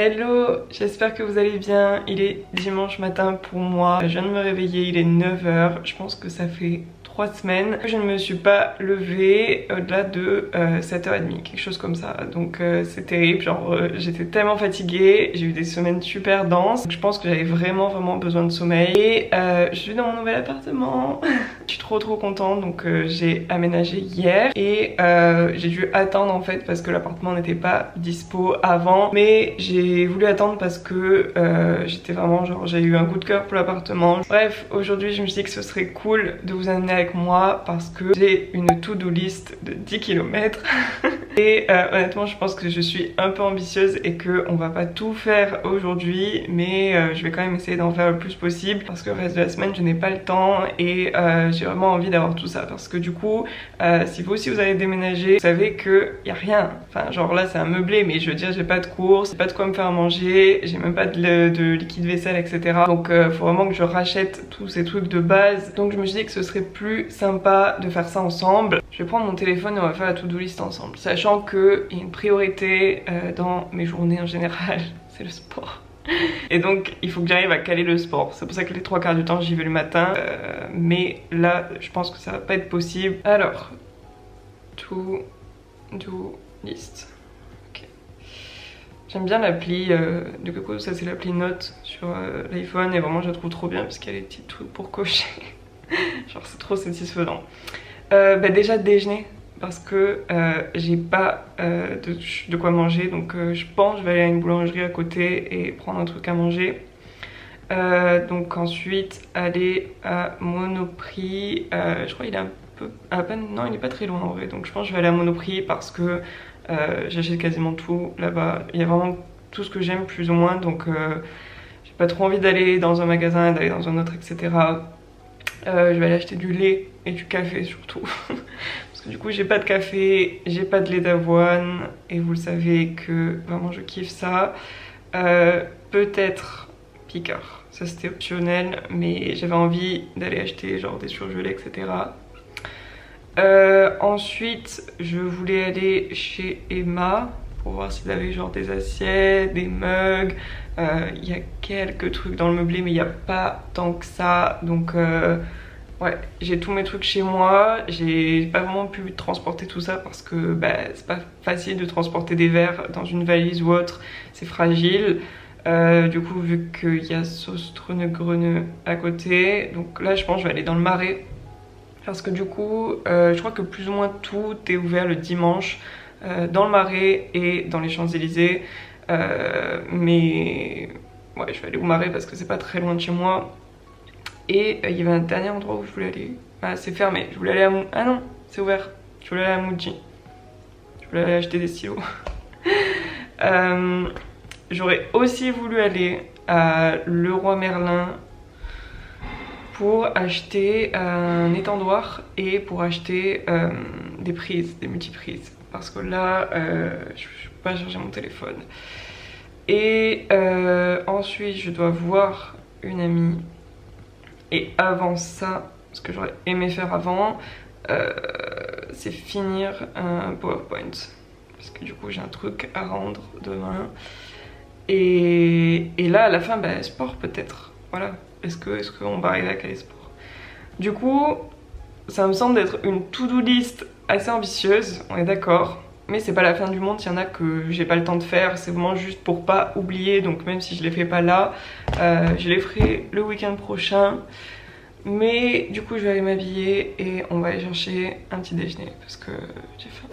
Hello, j'espère que vous allez bien. Il est dimanche matin pour moi. Je viens de me réveiller, il est 9 h. Je pense que ça fait 3 semaines que je ne me suis pas levée au-delà de 7h30, quelque chose comme ça. Donc c'est terrible, genre j'étais tellement fatiguée, j'ai eu des semaines super denses. Donc, je pense que j'avais vraiment besoin de sommeil. Et je suis dans mon nouvel appartement. Je suis trop contente, donc j'ai aménagé hier. Et j'ai dû attendre en fait parce que l'appartement n'était pas dispo avant. Mais j'ai voulu attendre parce que j'étais vraiment genre, j'ai eu un coup de cœur pour l'appartement. Bref, aujourd'hui je me suis dit que ce serait cool de vous amener avec moi parce que j'ai une to-do list de 10 km. Et honnêtement je pense que je suis un peu ambitieuse et qu'on va pas tout faire aujourd'hui, mais je vais quand même essayer d'en faire le plus possible parce que le reste de la semaine je n'ai pas le temps et j'ai vraiment envie d'avoir tout ça parce que du coup si vous aussi vous allez déménager, vous savez qu'il n'y a rien, enfin genre là c'est un meublé mais je veux dire j'ai pas de courses, j'ai pas de quoi me faire manger, j'ai même pas de liquide vaisselle etc. Donc faut vraiment que je rachète tous ces trucs de base. Donc je me suis dit que ce serait plus sympa de faire ça ensemble. Je vais prendre mon téléphone et on va faire la to-do list ensemble, sachant qu'il y a une priorité dans mes journées en général, c'est le sport. Et donc il faut que j'arrive à caler le sport. C'est pour ça que les 3/4 du temps j'y vais le matin, mais là je pense que ça va pas être possible. Alors, to-do list. Okay. J'aime bien l'appli de Coco, ça c'est l'appli Notes sur l'iPhone et vraiment je la trouve trop bien parce qu'il y a des petits trucs pour cocher. Genre c'est trop satisfaisant. Déjà déjeuner parce que j'ai pas de quoi manger, donc je pense que je vais aller à une boulangerie à côté et prendre un truc à manger. Donc ensuite aller à Monoprix, je crois qu'il est un peu à peine, non il est pas très loin en vrai, donc je pense que je vais aller à Monoprix parce que j'achète quasiment tout là-bas, il y a vraiment tout ce que j'aime plus ou moins, donc j'ai pas trop envie d'aller dans un magasin, d'aller dans un autre etc. Je vais aller acheter du lait et du café surtout parce que du coup j'ai pas de café, j'ai pas de lait d'avoine et vous le savez que vraiment je kiffe ça. Peut-être Picard, ça c'était optionnel mais j'avais envie d'aller acheter genre des surgelés etc. Ensuite je voulais aller chez Emma pour voir s'ils avaient genre des assiettes, des mugs. Il y a quelques trucs dans le meublé mais il n'y a pas tant que ça, donc ouais, j'ai tous mes trucs chez moi. J'ai pas vraiment pu transporter tout ça parce que c'est pas facile de transporter des verres dans une valise ou autre, c'est fragile. Du coup vu qu'il y a Sauce Trune à côté, donc là je pense que je vais aller dans le Marais parce que du coup je crois que plus ou moins tout est ouvert le dimanche dans le Marais et dans les Champs-Élysées, mais ouais je vais aller au Marais parce que c'est pas très loin de chez moi. Et il y avait un dernier endroit où je voulais aller, c'est fermé, je voulais aller à ah non c'est ouvert, je voulais aller à Muji, je voulais aller acheter des stylos. J'aurais aussi voulu aller à Leroy Merlin pour acheter un étendoir et pour acheter des prises, des multiprises. Parce que là, je peux pas charger mon téléphone. Et ensuite, je dois voir une amie. Et avant ça, ce que j'aurais aimé faire avant, c'est finir un PowerPoint. Parce que du coup, j'ai un truc à rendre demain. Et là, à la fin, sport peut-être. Voilà. Est-ce qu'on va arriver à caler sport? Du coup, ça me semble d'être une to-do list assez ambitieuse, on est d'accord. Mais c'est pas la fin du monde, il y en a que j'ai pas le temps de faire. C'est vraiment juste pour pas oublier, donc même si je les fais pas là, je les ferai le week-end prochain. Mais du coup, je vais aller m'habiller et on va aller chercher un petit déjeuner parce que j'ai faim.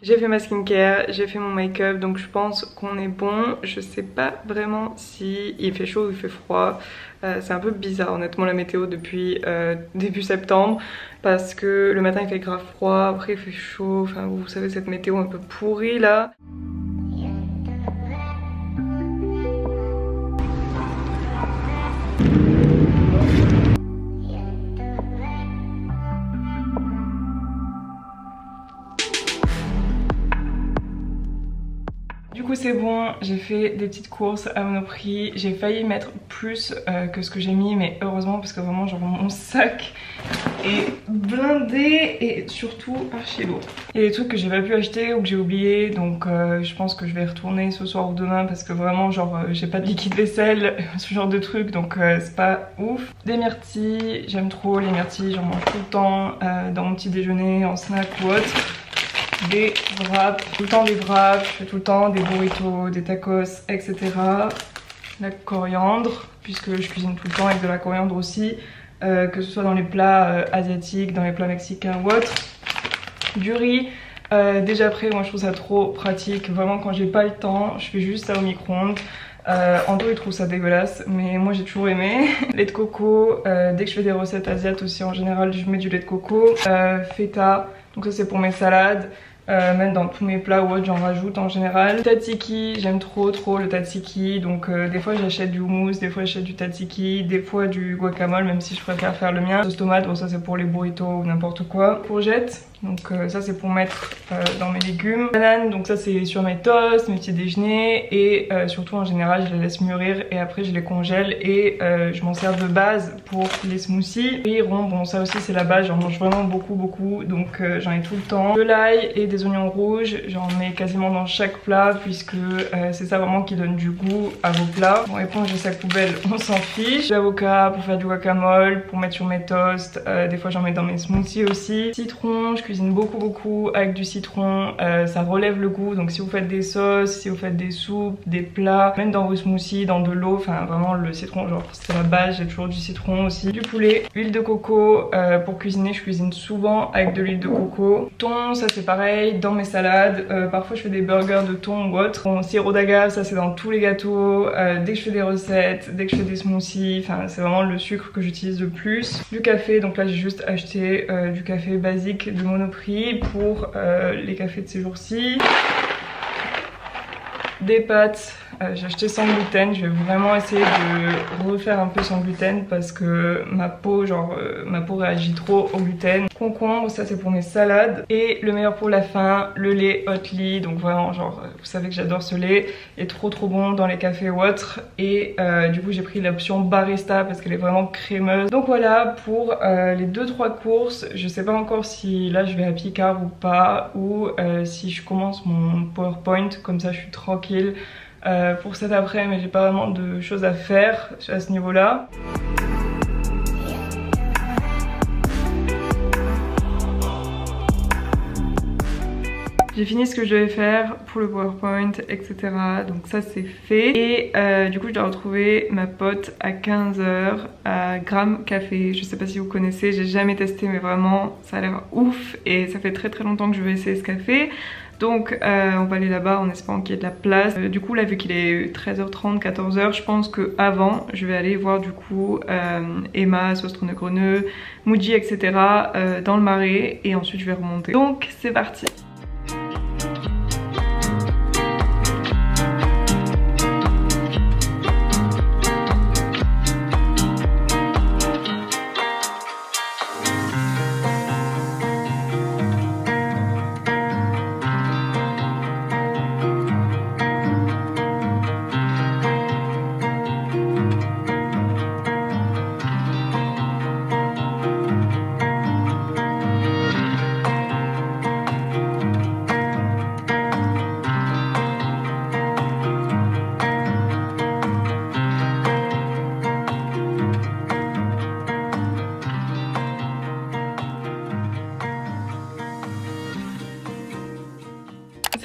J'ai fait ma skincare, j'ai fait mon make-up, donc je pense qu'on est bon. Je sais pas vraiment si il fait chaud ou il fait froid. C'est un peu bizarre honnêtement la météo depuis début septembre, parce que le matin il fait grave froid, après il fait chaud, enfin vous savez cette météo un peu pourrie là. Du coup c'est bon, j'ai fait des petites courses à Monoprix, j'ai failli mettre plus que ce que j'ai mis, mais heureusement parce que vraiment genre mon sac est blindé et surtout archi lourd. Il y a des trucs que j'ai pas pu acheter ou que j'ai oublié, donc je pense que je vais retourner ce soir ou demain parce que vraiment genre j'ai pas de liquide vaisselle, ce genre de trucs, donc c'est pas ouf. Des myrtilles, j'aime trop les myrtilles, j'en mange tout le temps dans mon petit déjeuner, en snack ou autre. Des wraps, tout le temps des wraps, je fais tout le temps des burritos, des tacos, etc. La coriandre, puisque je cuisine tout le temps avec de la coriandre aussi, que ce soit dans les plats asiatiques, dans les plats mexicains ou autres. Du riz, déjà prêt, moi je trouve ça trop pratique, vraiment quand j'ai pas le temps, je fais juste ça au micro-ondes. Ando il trouve ça dégueulasse, mais moi j'ai toujours aimé. Lait de coco, dès que je fais des recettes asiates aussi en général je mets du lait de coco. Feta, donc ça c'est pour mes salades. Même dans tous mes plats ou autres j'en rajoute en général. Tzatziki, j'aime trop le tzatziki, donc des fois j'achète du houmous, des fois j'achète du tzatziki, des fois du guacamole, même si je préfère faire le mien. Sauce tomate, bon ça c'est pour les burritos ou n'importe quoi. Courgettes, donc ça c'est pour mettre dans mes légumes. Banane, donc ça c'est sur mes toasts, mes petits déjeuners, et surtout en général je les laisse mûrir et après je les congèle et je m'en sers de base pour les smoothies. Et rond, bon ça aussi c'est la base, j'en mange vraiment beaucoup, donc j'en ai tout le temps. De l'ail et des oignons rouges, j'en mets quasiment dans chaque plat puisque c'est ça vraiment qui donne du goût à vos plats. Bon, éponge et sac poubelle, on s'en fiche. L'avocat pour faire du guacamole, pour mettre sur mes toasts, des fois j'en mets dans mes smoothies aussi. Citron, je cuisine beaucoup avec du citron, ça relève le goût, donc si vous faites des sauces, si vous faites des soupes, des plats, même dans vos smoothies, dans de l'eau, enfin vraiment le citron genre c'est la base, j'ai toujours du citron aussi. Du poulet, huile de coco, pour cuisiner je cuisine souvent avec de l'huile de coco. Thon, ça c'est pareil, dans mes salades, parfois je fais des burgers de thon ou autre. Bon, sirop d'agave, ça c'est dans tous les gâteaux, dès que je fais des recettes, dès que je fais des smoothies, enfin c'est vraiment le sucre que j'utilise le plus. Du café, donc là j'ai juste acheté du café basique de Monoprix pour les cafés de ces jours-ci. Des pâtes, j'ai acheté sans gluten, je vais vraiment essayer de refaire un peu sans gluten parce que ma peau réagit trop au gluten. Concombre, ça c'est pour mes salades. Et le meilleur pour la fin, le lait Oatly, donc vraiment genre vous savez que j'adore ce lait, il est trop bon dans les cafés ou autres. Et du coup j'ai pris l'option barista parce qu'elle est vraiment crémeuse. Donc voilà pour les 2-3 courses, je sais pas encore si là je vais à Picard ou pas, ou si je commence mon PowerPoint, comme ça je suis tranquille pour cet après, mais j'ai pas vraiment de choses à faire à ce niveau là. J'ai fini ce que je devais faire pour le PowerPoint, etc. Donc ça c'est fait. Et du coup je dois retrouver ma pote à 15 h à Gramme Café. Je sais pas si vous connaissez, j'ai jamais testé mais vraiment ça a l'air ouf. Et ça fait très longtemps que je veux essayer ce café. Donc on va aller là-bas en espérant qu'il y ait de la place. Du coup là vu qu'il est 13h30, 14 h, je pense que avant je vais aller voir du coup Emma, Sostre-Negreux, Muji, etc. Dans le Marais, et ensuite je vais remonter. Donc c'est parti.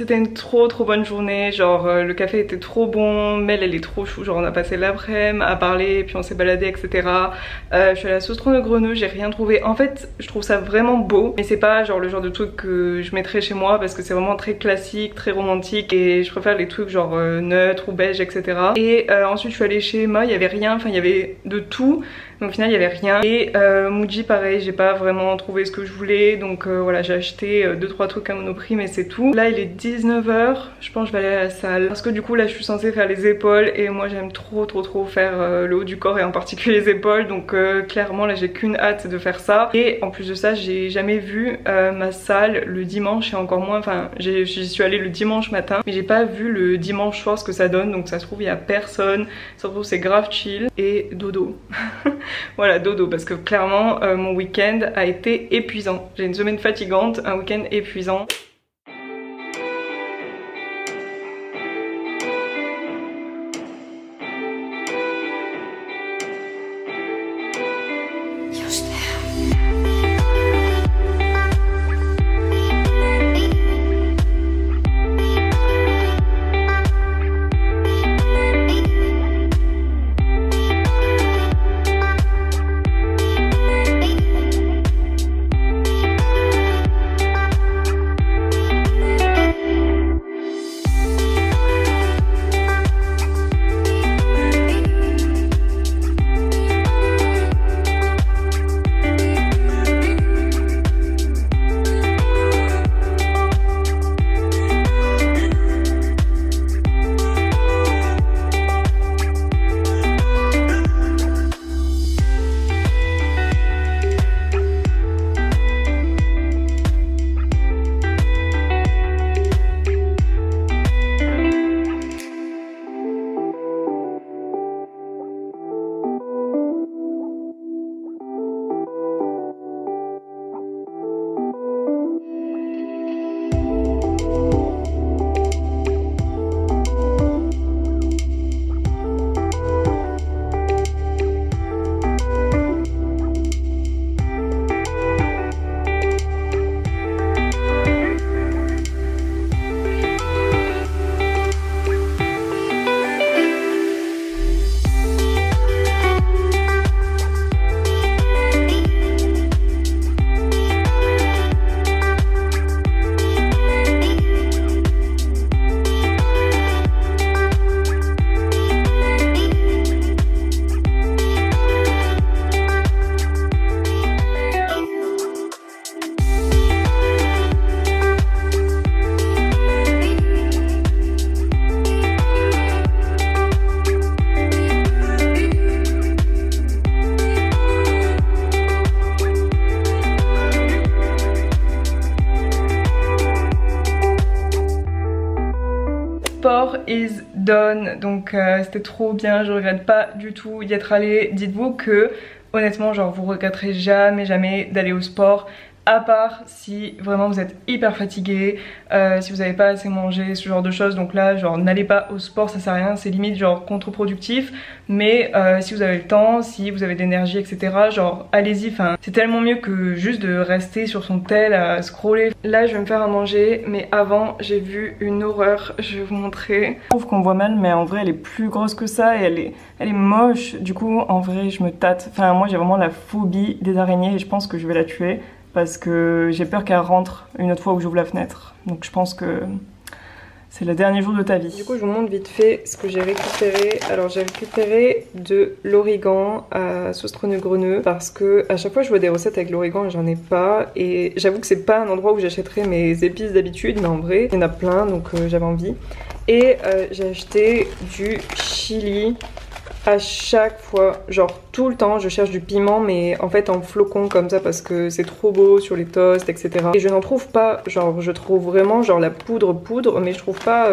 C'était une trop bonne journée, genre le café était trop bon, Mel elle est trop chou, genre on a passé l'après-midi à parler, puis on s'est baladé etc. Je suis allée à Sauce-Trône de Greneux, j'ai rien trouvé. En fait je trouve ça vraiment beau, mais c'est pas genre le genre de truc que je mettrais chez moi parce que c'est vraiment très classique, très romantique et je préfère les trucs genre neutres ou beige etc. Et ensuite je suis allée chez Emma, il y avait rien, enfin il y avait de tout. Donc au final il y avait rien. Et Muji pareil, j'ai pas vraiment trouvé ce que je voulais. Donc voilà, j'ai acheté 2-3 trucs à Monoprix mais c'est tout. Là il est 19 h, je pense que je vais aller à la salle. Parce que du coup là je suis censée faire les épaules. Et moi j'aime trop faire le haut du corps et en particulier les épaules. Donc clairement là j'ai qu'une hâte de faire ça. Et en plus de ça j'ai jamais vu ma salle le dimanche. Et encore moins, enfin j'y suis allée le dimanche matin. Mais j'ai pas vu le dimanche soir ce que ça donne. Donc ça se trouve il y a personne. Ça se trouve c'est grave chill. Et dodo. Voilà, dodo, parce que clairement mon week-end a été épuisant. J'ai une semaine fatigante, un week-end épuisant. Sport is done, donc c'était trop bien, je regrette pas du tout y être allée. Dites-vous que honnêtement genre vous regretterez jamais d'aller au sport, à part si vraiment vous êtes hyper fatigué, si vous n'avez pas assez mangé, ce genre de choses. Donc là genre n'allez pas au sport, ça sert à rien, c'est limite genre contre-productif. Mais si vous avez le temps, si vous avez de l'énergie etc, genre allez-y, enfin c'est tellement mieux que juste de rester sur son tel à scroller. Là je vais me faire à manger, mais avant j'ai vu une horreur, je vais vous montrer. Je trouve qu'on voit mal mais en vrai elle est plus grosse que ça et elle est moche. Du coup en vrai je me tâte, enfin moi j'ai vraiment la phobie des araignées et je pense que je vais la tuer. Parce que j'ai peur qu'elle rentre une autre fois où j'ouvre la fenêtre. Donc je pense que c'est le dernier jour de ta vie. Du coup je vous montre vite fait ce que j'ai récupéré. Alors j'ai récupéré de l'origan à Sauce-Trône de Greneux. Parce que à chaque fois je vois des recettes avec l'origan et j'en ai pas. Et j'avoue que c'est pas un endroit où j'achèterais mes épices d'habitude. Mais en vrai il y en a plein donc j'avais envie. Et j'ai acheté du chili. À chaque fois, genre tout le temps, je cherche du piment mais en fait en flocons comme ça parce que c'est trop beau sur les toasts etc. Et je n'en trouve pas, genre je trouve vraiment genre la poudre mais je trouve pas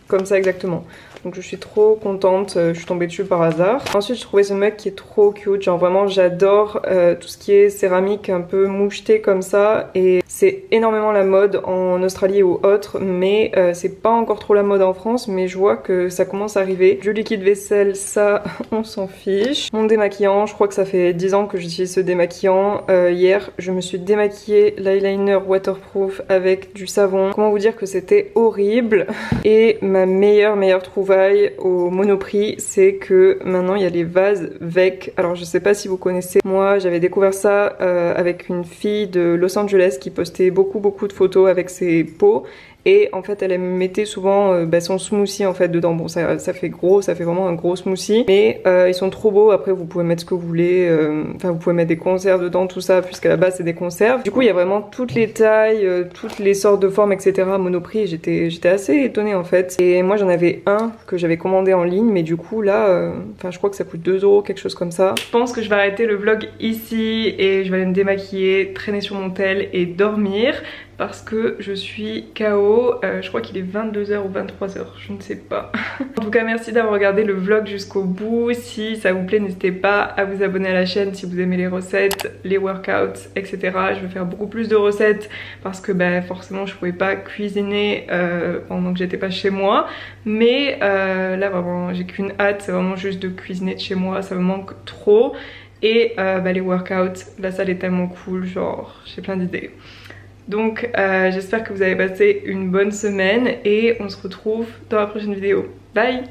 comme ça exactement. donc je suis trop contente, je suis tombée dessus par hasard. Ensuite j'ai trouvé ce mug qui est trop cute, genre vraiment j'adore tout ce qui est céramique un peu moucheté comme ça, et c'est énormément la mode en Australie ou autre, mais c'est pas encore trop la mode en France, mais je vois que ça commence à arriver. Du liquide vaisselle, ça on s'en fiche. Mon démaquillant, je crois que ça fait 10 ans que j'utilise ce démaquillant. Hier je me suis démaquillé l'eyeliner waterproof avec du savon. Comment vous dire que c'était horrible. Et ma meilleure trouvaille au Monoprix, c'est que maintenant il y a les vases VEC. Alors je sais pas si vous connaissez, moi j'avais découvert ça avec une fille de Los Angeles qui postait beaucoup de photos avec ses pots. Et en fait elle me mettait souvent son smoothie en fait dedans. Bon ça fait gros, ça fait vraiment un gros smoothie, mais ils sont trop beaux. Après vous pouvez mettre ce que vous voulez, enfin vous pouvez mettre des conserves dedans, tout ça, puisqu'à la base c'est des conserves. Du coup il y a vraiment toutes les tailles, toutes les sortes de formes, etc. à Monoprix. J'étais assez étonnée en fait. Et moi j'en avais un que j'avais commandé en ligne, mais du coup là je crois que ça coûte 2 €, quelque chose comme ça. Je pense que je vais arrêter le vlog ici et je vais aller me démaquiller, traîner sur mon tel et dormir, parce que je suis KO. Je crois qu'il est 22 h ou 23 h, je ne sais pas. En tout cas merci d'avoir regardé le vlog jusqu'au bout. Si ça vous plaît, n'hésitez pas à vous abonner à la chaîne si vous aimez les recettes, les workouts, etc. Je vais faire beaucoup plus de recettes parce que forcément je pouvais pas cuisiner pendant que j'étais pas chez moi. Mais là vraiment j'ai qu'une hâte, c'est vraiment juste de cuisiner de chez moi, ça me manque trop. Et les workouts, la salle est tellement cool, genre j'ai plein d'idées. Donc j'espère que vous avez passé une bonne semaine et on se retrouve dans la prochaine vidéo. Bye!